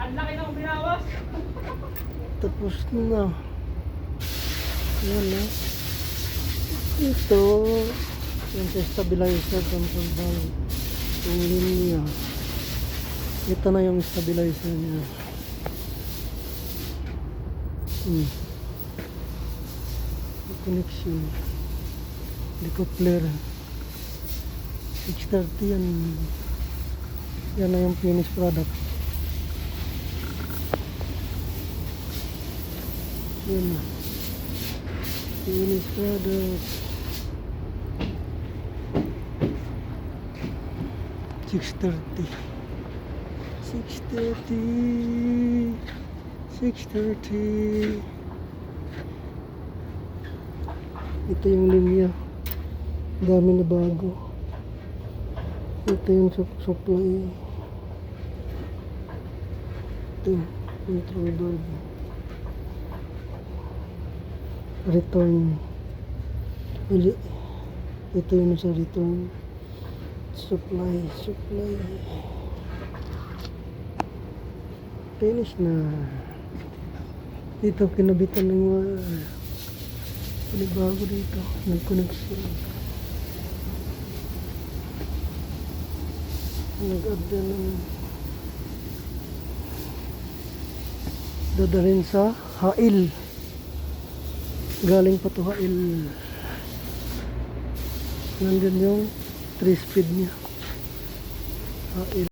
Ang laki ng binawas. Tapos na. Yan na. Ito. Yung sa stabilizer control valve. Yung linya. Ito na yung stabilizer niya. Connection. Decoupler. 630 yan. Yan na yung finished product. Yan na. Finished product. 630. 630. 630. Ito yung linya. Dami na bago. Ito yung supply. Ito. Control valve. Return. Ito yung sa return. Supply. Finish na. Dito kinabitan ng mga bago dito. Nag-connection. Nag-add ng dadalhin sa Hail. Galing pa to Hail. Nandun yung 3-speed niya. Hail.